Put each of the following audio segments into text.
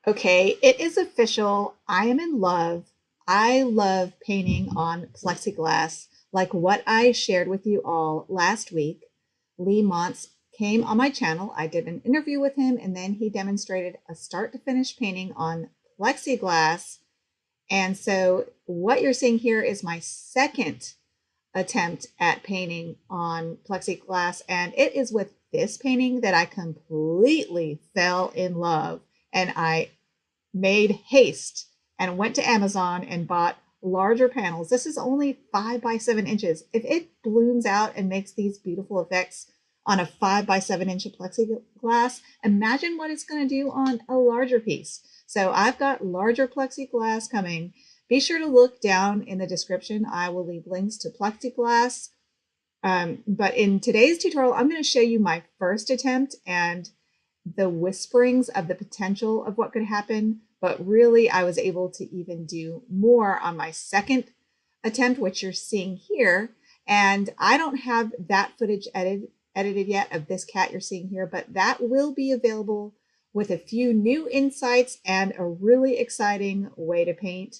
Okay, it is official. I am in love. I love painting on plexiglass, like what I shared with you all last week. Lee Montz came on my channel. I did an interview with him, and then he demonstrated a start to finish painting on plexiglass. And so, what you're seeing here is my second attempt at painting on plexiglass, and it is with this painting that I completely fell in love. And I made haste and went to Amazon and bought larger panels. This is only 5 by 7 inches. If it blooms out and makes these beautiful effects on a 5 by 7 inch plexiglass, imagine what it's going to do on a larger piece. So I've got larger plexiglass coming. Be sure to look down in the description. I will leave links to plexiglass. But in today's tutorial, I'm going to show you my first attempt and the whisperings of the potential of what could happen, but really I was able to even do more on my second attempt, which you're seeing here. And I don't have that footage edited yet of this cat you're seeing here, but that will be available with a few new insights and a really exciting way to paint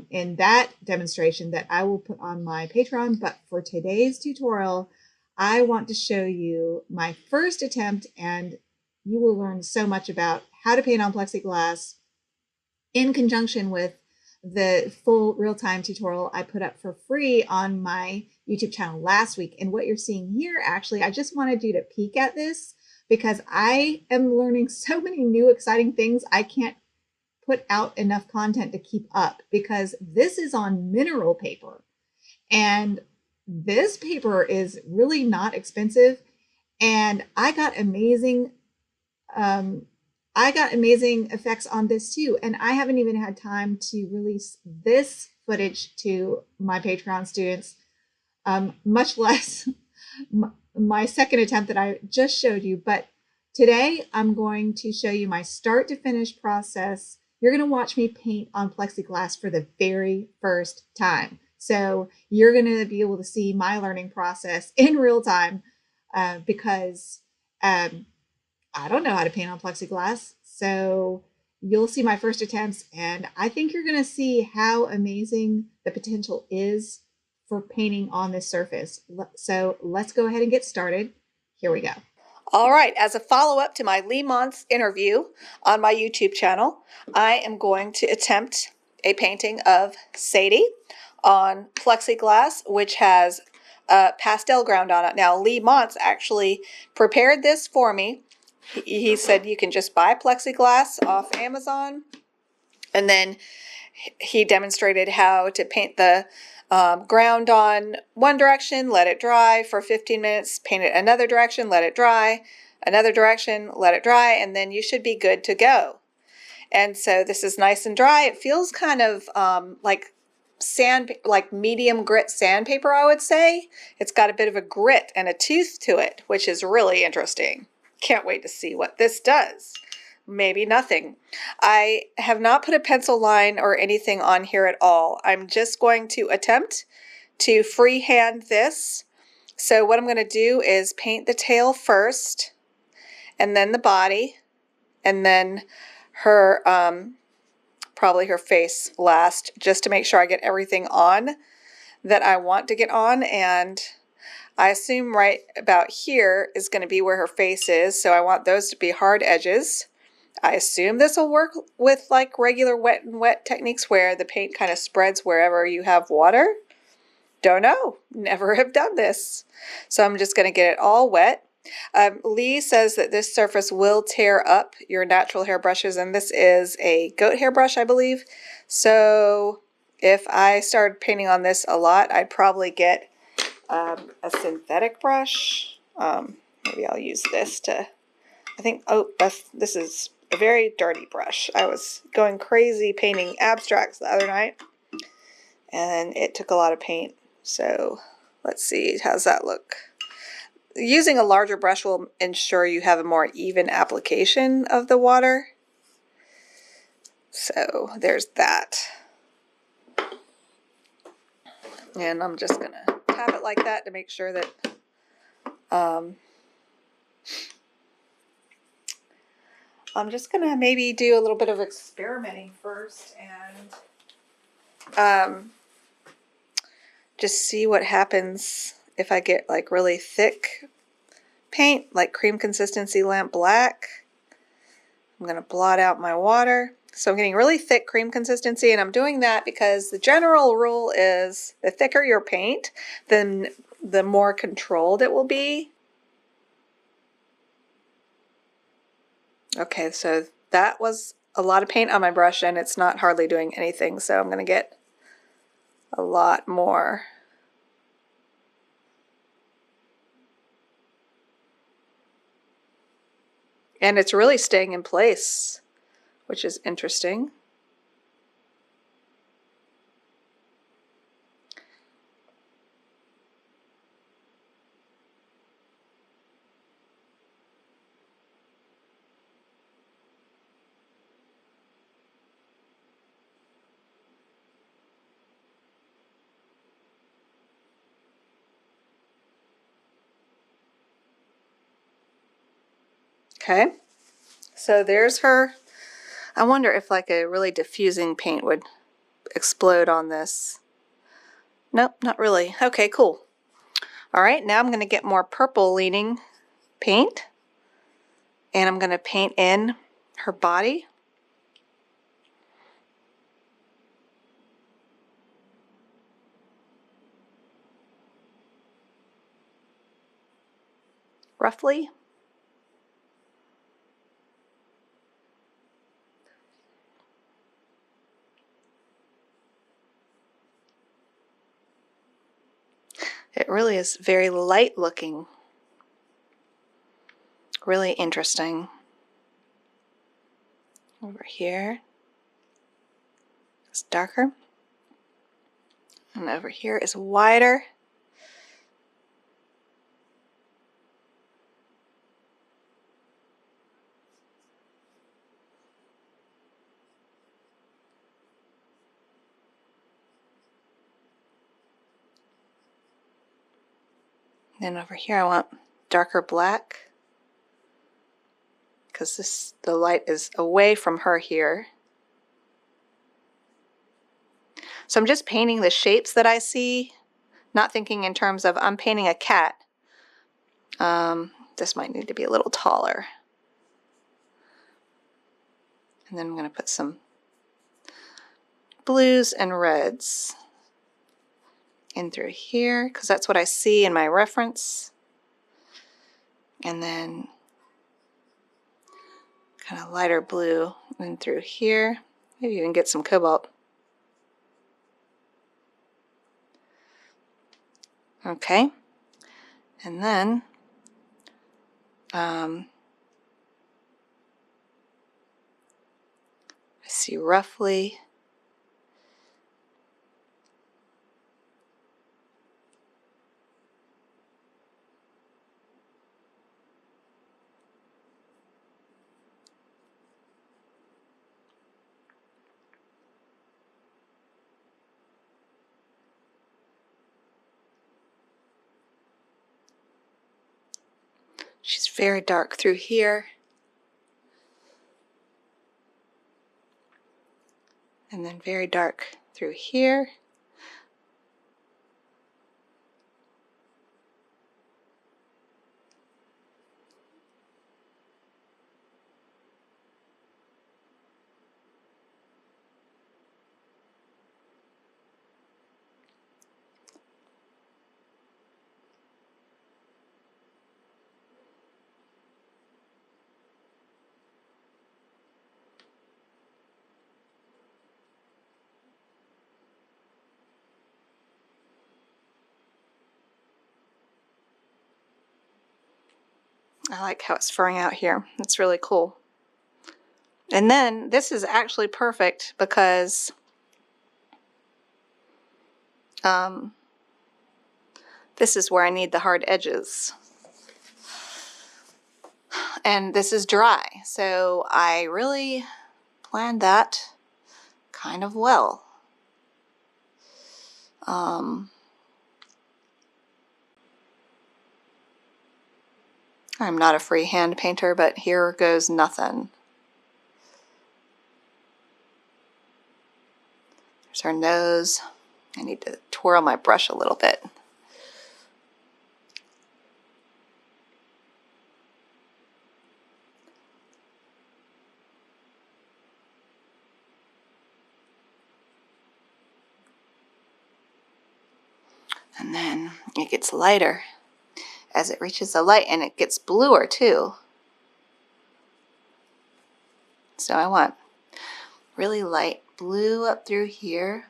in that demonstration that I will put on my Patreon. But for today's tutorial, I want to show you my first attempt, and you will learn so much about how to paint on plexiglass in conjunction with the full real-time tutorial I put up for free on my YouTube channel last week. And what you're seeing here, actually, I just wanted you to peek at this because I am learning so many new exciting things. I can't put out enough content to keep up because this is on mineral paper. And this paper is really not expensive. And I got amazing effects on this too. And I haven't even had time to release this footage to my Patreon students, much less my second attempt that I just showed you. But today I'm going to show you my start to finish process. You're going to watch me paint on plexiglass for the very first time. So you're going to be able to see my learning process in real time because I don't know how to paint on plexiglass. So you'll see my first attempts, and I think you're going to see how amazing the potential is for painting on this surface. So let's go ahead and get started. Here we go. All right, as a follow-up to my Lee Montz interview on my YouTube channel, I am going to attempt a painting of Sadie on plexiglass, which has pastel ground on it. Now, Lee Montz actually prepared this for me. He said you can just buy plexiglass off Amazon, and then he demonstrated how to paint the ground on one direction, let it dry for 15 minutes, paint it another direction, let it dry, another direction, let it dry, and then you should be good to go. And so this is nice and dry. It feels kind of like sand, like medium grit sandpaper, I would say. It's got a bit of a grit and a tooth to it, which is really interesting. Can't wait to see what this does. Maybe nothing. I have not put a pencil line or anything on here at all. I'm just going to attempt to freehand this. So what I'm going to do is paint the tail first, and then the body, and then her, probably her face last, just to make sure I get everything on that I want to get on. And I assume right about here is going to be where her face is, so I want those to be hard edges. I assume this will work with like regular wet and wet techniques where the paint kind of spreads wherever you have water. Don't know. Never have done this. So I'm just going to get it all wet. Lee says that this surface will tear up your natural hairbrushes, and this is a goat hairbrush, I believe. So if I started painting on this a lot, I'd probably get a synthetic brush. Maybe I'll use this to, I think, this is a very dirty brush. I was going crazy painting abstracts the other night, and it took a lot of paint. So let's see, how's that look? Using a larger brush will ensure you have a more even application of the water. So there's that. And I'm just gonna tap it like that to make sure that I'm just gonna maybe do a little bit of experimenting first and just see what happens if I get like really thick paint, like cream consistency lamp black. I'm gonna blot out my water. So I'm getting really thick cream consistency, and I'm doing that because the general rule is the thicker your paint, then the more controlled it will be. Okay, so that was a lot of paint on my brush and it's not hardly doing anything, so I'm gonna get a lot more. And it's really staying in place, which is interesting. Okay, so there's her. I wonder if like a really diffusing paint would explode on this. Nope, not really. Okay, cool. All right, now I'm going to get more purple leaning paint, and I'm going to paint in her body. Roughly. It really is very light looking. Really interesting. Over here, it's darker. And over here is wider. Then over here I want darker black, because the light is away from her here. So I'm just painting the shapes that I see, not thinking in terms of I'm painting a cat. This might need to be a little taller. And then I'm going to put some blues and reds in through here, because that's what I see in my reference. And then kind of lighter blue in through here. Maybe even get some cobalt. Okay. And then I see roughly she's very dark through here. And then very dark through here. I like how it's furring out here. It's really cool. And then this is actually perfect because this is where I need the hard edges. And this is dry, so I really planned that kind of well. I'm not a freehand painter, but here goes nothing. There's her nose. I need to twirl my brush a little bit. And then it gets lighter as it reaches the light, and it gets bluer too. So I want really light blue up through here.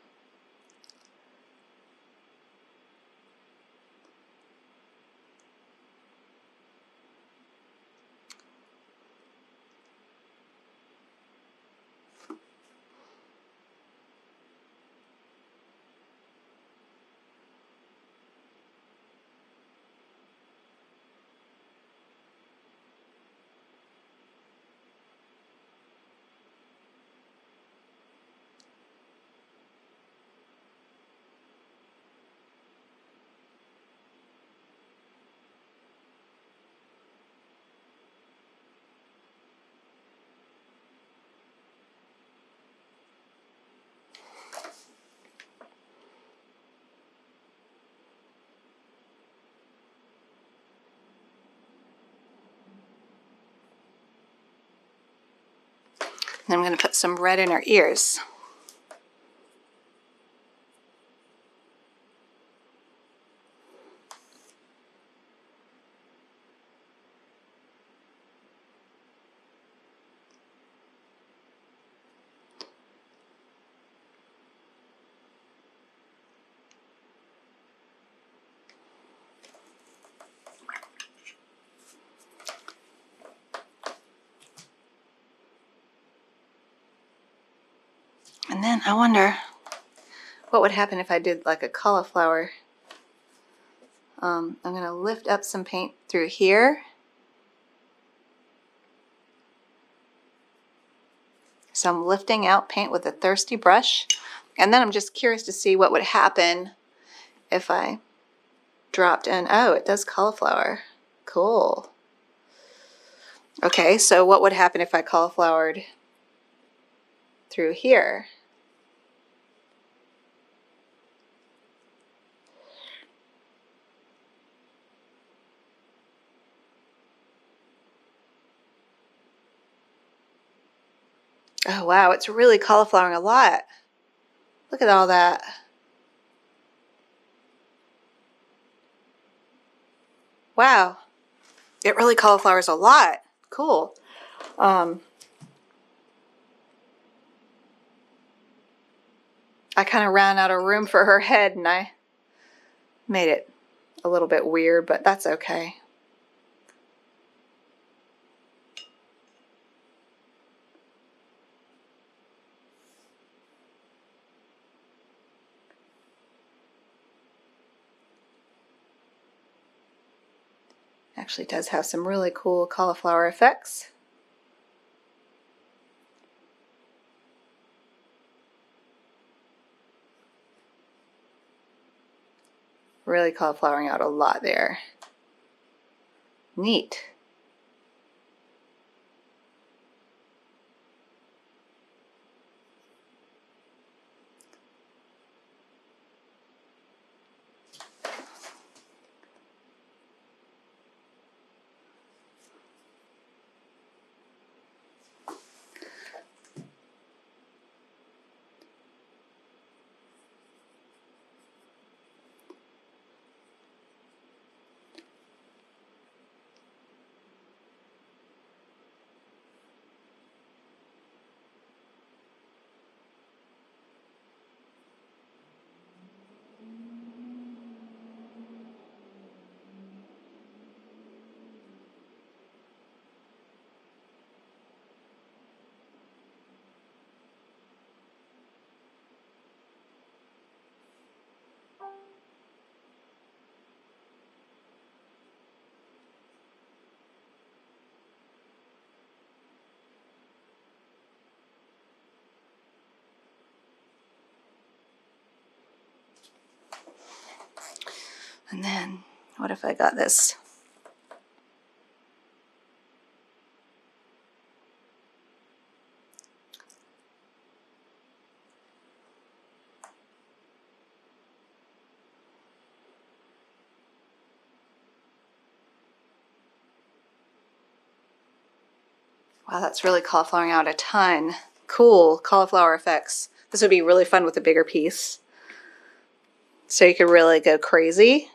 And I'm going to put some red in her ears. And then I wonder what would happen if I did like a cauliflower. I'm going to lift up some paint through here. So I'm lifting out paint with a thirsty brush. And then I'm just curious to see what would happen if I dropped in. Oh, it does cauliflower. Cool. Okay, so what would happen if I cauliflowered through here? Oh wow, it's really cauliflowering a lot. Look at all that. Wow, it really cauliflowers a lot. Cool. I kind of ran out of room for her head and I made it a little bit weird, but that's okay. Actually does have some really cool cauliflower effects. Really cauliflowering out a lot there. Neat. And then, what if I got this? Wow, that's really cauliflowering out a ton. Cool, cauliflower effects. This would be really fun with a bigger piece. So you could really go crazy.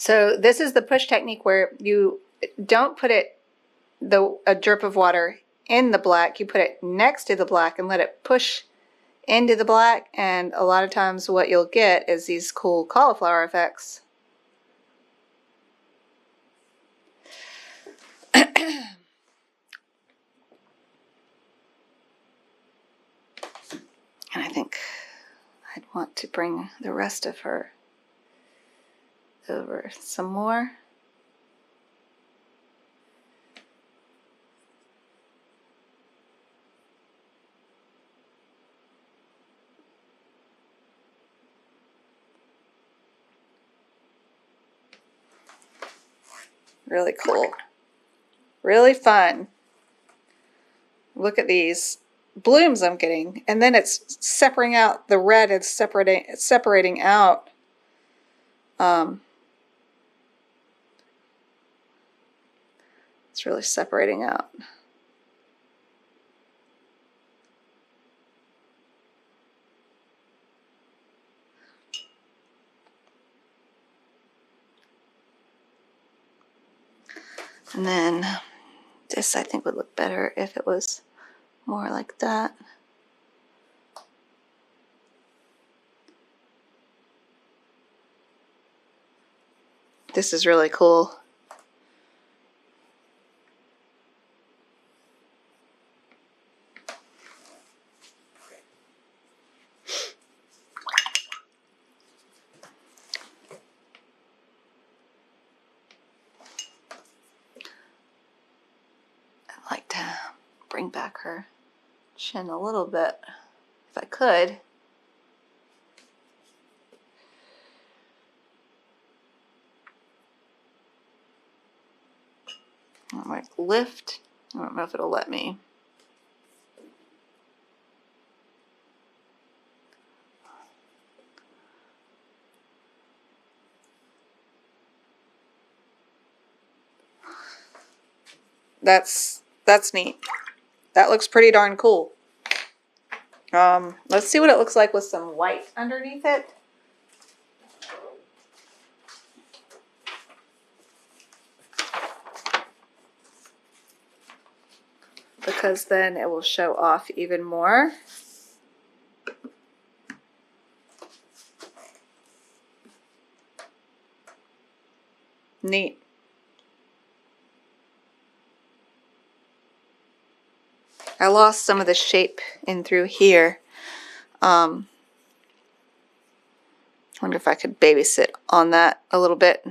So this is the push technique where you don't put a drip of water in the black. You put it next to the black and let it push into the black. And a lot of times what you'll get is these cool cauliflower effects. And I think I'd want to bring the rest of her over some more. Really cool. Really fun. Look at these blooms I'm getting. And then it's separating out the red. It's separating out. It's really separating out. And then this I think would look better if it was more like that. This is really cool. I'd like to bring back her chin a little bit if I could. I might lift. I don't know if it'll let me. That's neat. That looks pretty darn cool. Let's see what it looks like with some white underneath it. Because then it will show off even more. Neat. I lost some of the shape in through here. Wonder if I could babysit on that a little bit.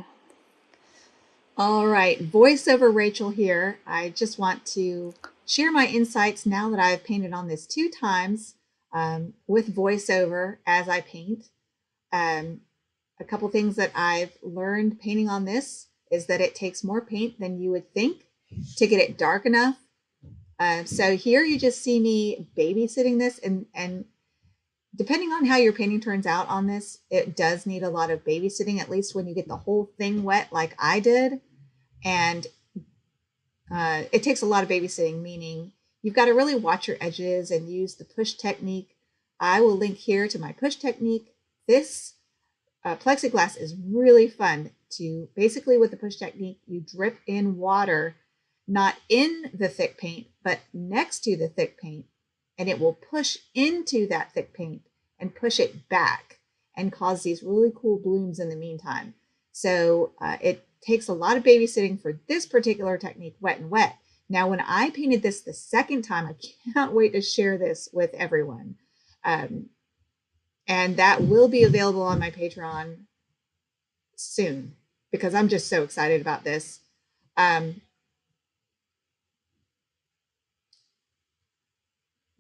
All right, voiceover Rachel here. I just want to share my insights now that I've painted on this 2 times with voiceover as I paint. A couple things that I've learned painting on this is that it takes more paint than you would think to get it dark enough. So here you just see me babysitting this, and depending on how your painting turns out on this, it does need a lot of babysitting, at least when you get the whole thing wet like I did. And it takes a lot of babysitting, meaning you've got to really watch your edges and use the push technique. I will link here to my push technique. This plexiglass is really fun to, basically with the push technique, you drip in water, not in the thick paint, but next to the thick paint, and it will push into that thick paint and push it back and cause these really cool blooms in the meantime. So it takes a lot of babysitting for this particular technique, wet and wet. Now, when I painted this the second time, I can't wait to share this with everyone. And that will be available on my Patreon soon because I'm just so excited about this.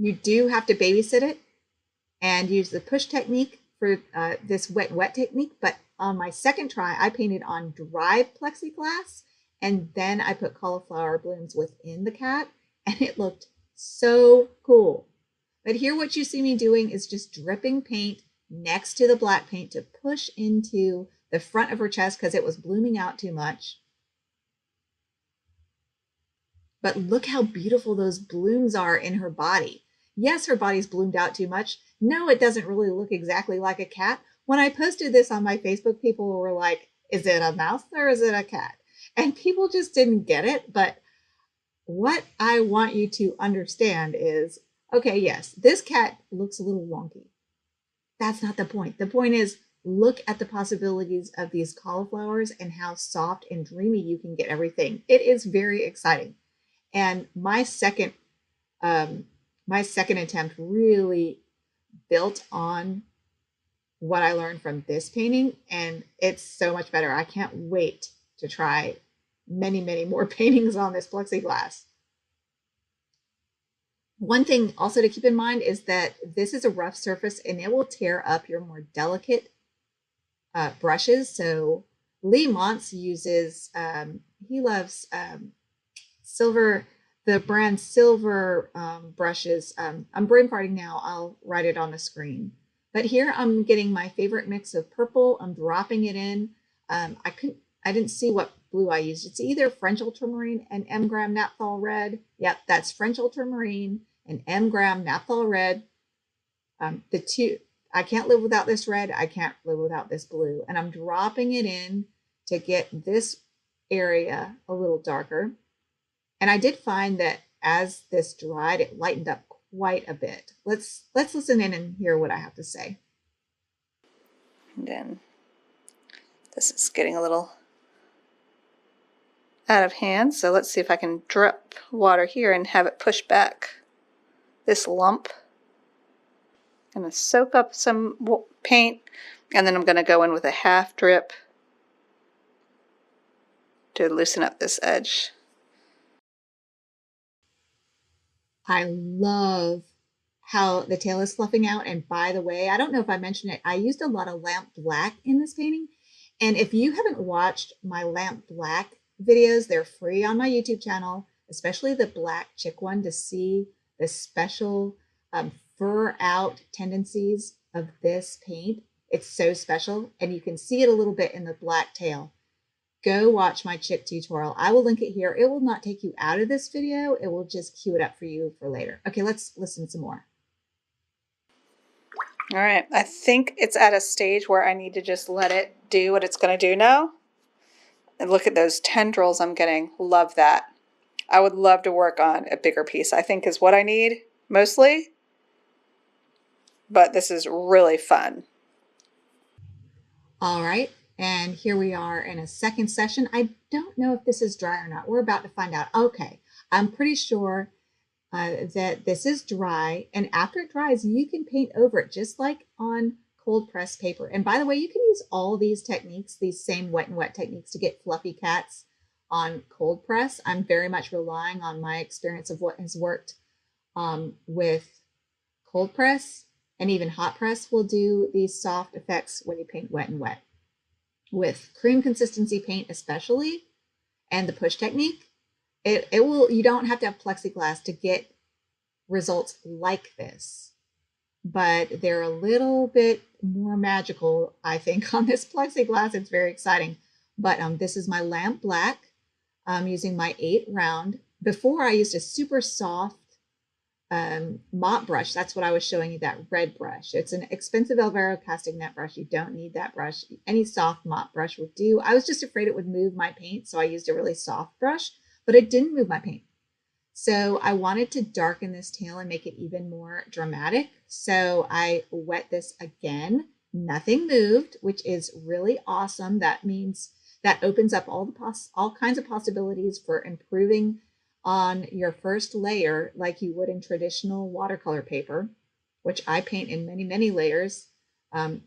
You do have to babysit it and use the push technique for this wet technique. But on my second try, I painted on dry plexiglass and then I put cauliflower blooms within the cat and it looked so cool. But here what you see me doing is just dripping paint next to the black paint to push into the front of her chest because it was blooming out too much. But look how beautiful those blooms are in her body. Yes, her body's bloomed out too much. No, it doesn't really look exactly like a cat. When I posted this on my Facebook, people were like, is it a mouse or is it a cat? And people just didn't get it. But what I want you to understand is, okay, yes, this cat looks a little wonky. That's not the point. The point is, look at the possibilities of these cauliflowers and how soft and dreamy you can get everything. It is very exciting. And my second attempt really built on what I learned from this painting, and it's so much better. I can't wait to try many, many more paintings on this plexiglass. One thing also to keep in mind is that this is a rough surface and it will tear up your more delicate brushes. So Lee Montz uses, he loves silver, the brand Silver brushes. I'm brain farting now. I'll write it on the screen. But here I'm getting my favorite mix of purple. I'm dropping it in. I didn't see what blue I used. It's either French ultramarine and M-gram naphthol red. Yep, that's French ultramarine and M-gram naphthol red. The two, I can't live without this red. I can't live without this blue. And I'm dropping it in to get this area a little darker. And I did find that as this dried, it lightened up quite a bit. Let's listen in and hear what I have to say. And then this is getting a little out of hand, so let's see if I can drip water here and have it push back this lump. I'm going to soak up some paint, and then I'm going to go in with a half drip to loosen up this edge. I love how the tail is fluffing out. And by the way, I don't know if I mentioned it, I used a lot of lamp black in this painting. And if you haven't watched my lamp black videos, they're free on my YouTube channel, especially the black chick one, to see the special fur out tendencies of this paint. It's so special, and you can see it a little bit in the black tail. Go watch my chick tutorial. I will link it here. It will not take you out of this video. It will just cue it up for you for later. Okay, let's listen some more. All right, I think it's at a stage where I need to just let it do what it's going to do now. And look at those tendrils I'm getting. Love that. I would love to work on a bigger piece, I think is what I need mostly. But this is really fun. All right, and here we are in a second session. I don't know if this is dry or not. We're about to find out. Okay, I'm pretty sure that this is dry, and after it dries, you can paint over it just like on cold press paper. And by the way, you can use all these techniques, these same wet and wet techniques, to get fluffy cats on cold press. I'm very much relying on my experience of what has worked with cold press, and even hot press will do these soft effects when you paint wet and wet. With cream consistency paint especially, and the push technique, it will, you don't have to have plexiglass to get results like this, but they're a little bit more magical, I think, on this plexiglass. It's very exciting. But this is my lamp black. I'm using my 8 round. Before I used a super soft mop brush. That's what I was showing you, that red brush. It's an expensive Alvaro casting net brush. You don't need that brush. Any soft mop brush will do. I was just afraid it would move my paint, so I used a really soft brush, but it didn't move my paint. So I wanted to darken this tail and make it even more dramatic. So I wet this again. Nothing moved, which is really awesome. That means that opens up all kinds of possibilities for improving on your first layer like you would in traditional watercolor paper, which I paint in many, many layers. um,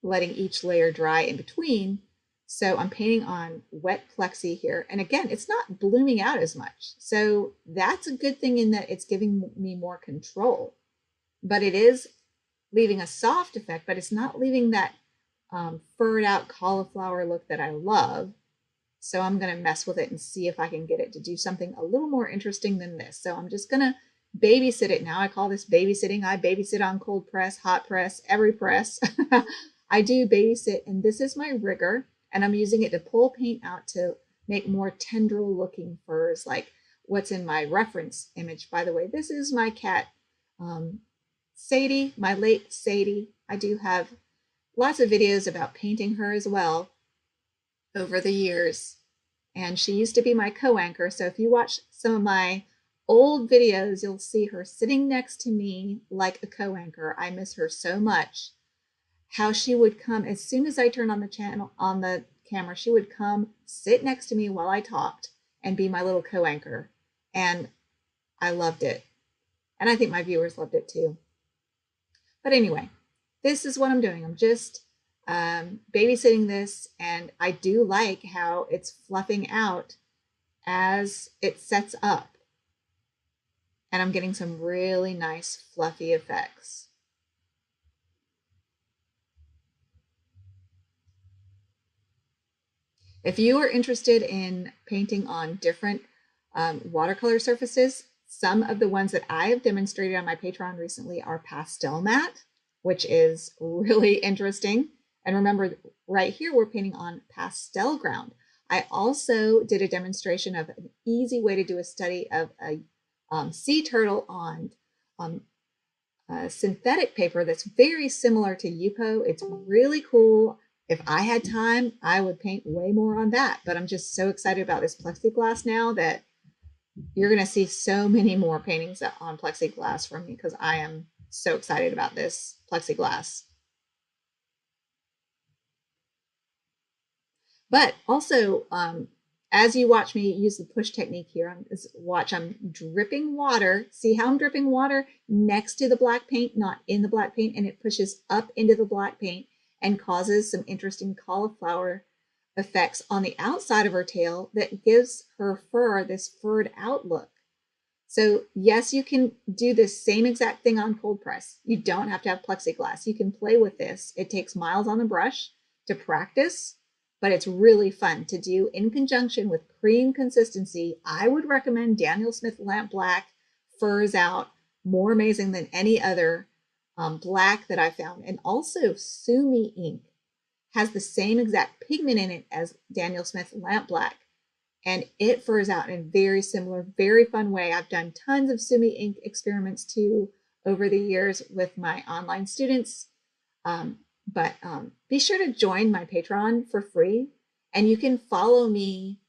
letting each layer dry in between. So I'm painting on wet plexi here. And again, it's not blooming out as much. So that's a good thing in that it's giving me more control. But it is leaving a soft effect, but it's not leaving that furred out cauliflower look that I love. So I'm going to mess with it and see if I can get it to do something a little more interesting than this. So I'm just going to babysit it now. I call this babysitting. I babysit on cold press, hot press, every press. I do babysit, and this is my rigger, and I'm using it to pull paint out to make more tendril looking furs like what's in my reference image. By the way, this is my cat, Sadie, my late Sadie. I do have lots of videos about painting her as well over the years. And she used to be my co-anchor. So if you watch some of my old videos, you'll see her sitting next to me like a co-anchor. I miss her so much. How she would come as soon as I turned on the camera, she would come sit next to me while I talked and be my little co-anchor. And I loved it. And I think my viewers loved it too. But anyway, this is what I'm doing. I'm just babysitting this, and I do like how it's fluffing out as it sets up. And I'm getting some really nice fluffy effects. If you are interested in painting on different watercolor surfaces, some of the ones that I have demonstrated on my Patreon recently are pastel matte, which is really interesting. And remember, right here, we're painting on pastel ground. I also did a demonstration of an easy way to do a study of a sea turtle on synthetic paper that's very similar to Yupo. It's really cool. If I had time, I would paint way more on that. But I'm just so excited about this plexiglass now that you're going to see so many more paintings on plexiglass from me because I am so excited about this plexiglass. But also, as you watch me use the push technique here, I'm dripping water. See how I'm dripping water next to the black paint, not in the black paint, and it pushes up into the black paint and causes some interesting cauliflower effects on the outside of her tail that gives her fur this furred out look. So yes, you can do this same exact thing on cold press. You don't have to have plexiglass. You can play with this. It takes miles on the brush to practice, but it's really fun to do in conjunction with cream consistency. I would recommend Daniel Smith Lamp Black Furs Out, more amazing than any other black that I found. And also Sumi ink has the same exact pigment in it as Daniel Smith Lamp Black. And it furs out in a very similar, very fun way. I've done tons of Sumi ink experiments too over the years with my online students. But be sure to join my Patreon for free, and you can follow me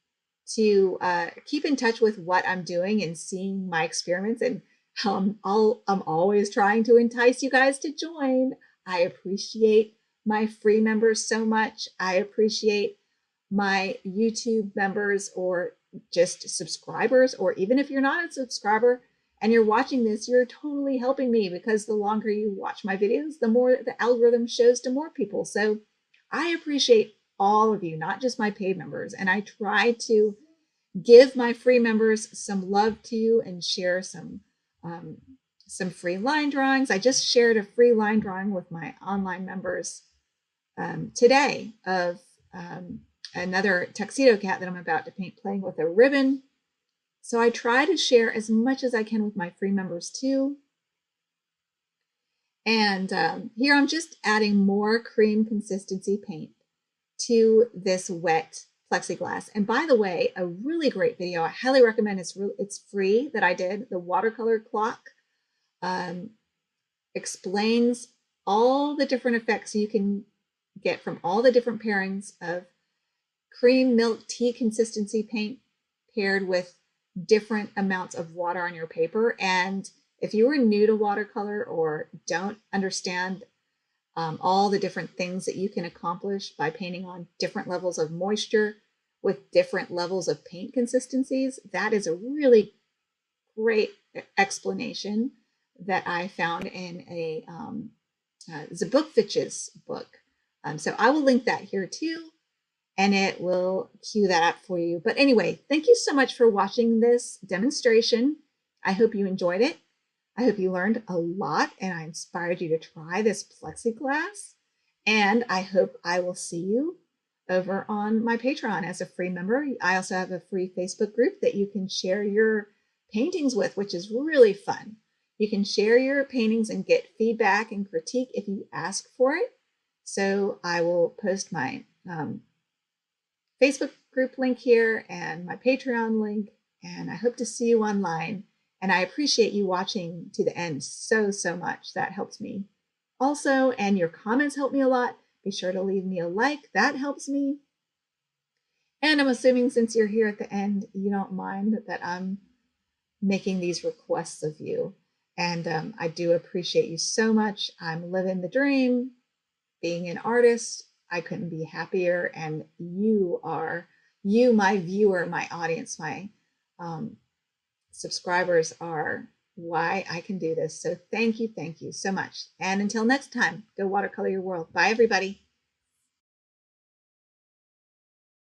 to keep in touch with what I'm doing and seeing my experiments. And I'm always trying to entice you guys to join. I appreciate my free members so much. I appreciate my YouTube members or just subscribers, or even if you're not a subscriber and you're watching this, you're totally helping me because the longer you watch my videos, the more the algorithm shows to more people. So I appreciate all of you, not just my paid members. And I try to give my free members some love too and share some free line drawings. I just shared a free line drawing with my online members today of another tuxedo cat that I'm about to paint playing with a ribbon. So I try to share as much as I can with my free members too. And here I'm just adding more cream consistency paint to this wet plexiglass. And by the way, a really great video, I highly recommend, it's free, that I did, the watercolor clock, explains all the different effects you can get from all the different pairings of cream milk tea consistency paint paired with different amounts of water on your paper. And if you are new to watercolor or don't understand all the different things that you can accomplish by painting on different levels of moisture with different levels of paint consistencies, that is a really great explanation that I found in Zabukvich's book. So I will link that here too, and it will cue that up for you. But anyway, thank you so much for watching this demonstration. I hope you enjoyed it. I hope you learned a lot and I inspired you to try this plexiglass. And I hope I will see you over on my Patreon as a free member. I also have a free Facebook group that you can share your paintings with, which is really fun. You can share your paintings and get feedback and critique if you ask for it. So I will post my Facebook group link here and my Patreon link, and I hope to see you online. And I appreciate you watching to the end so much. That helps me also, and your comments help me a lot. Be sure to leave me a like. That helps me. And I'm assuming since you're here at the end, you don't mind that I'm making these requests of you. And I do appreciate you so much. I'm living the dream, being an artist. I couldn't be happier. And you, my viewer, my audience, my subscribers are why I can do this. So thank you so much. And until next time, go watercolor your world. Bye, everybody.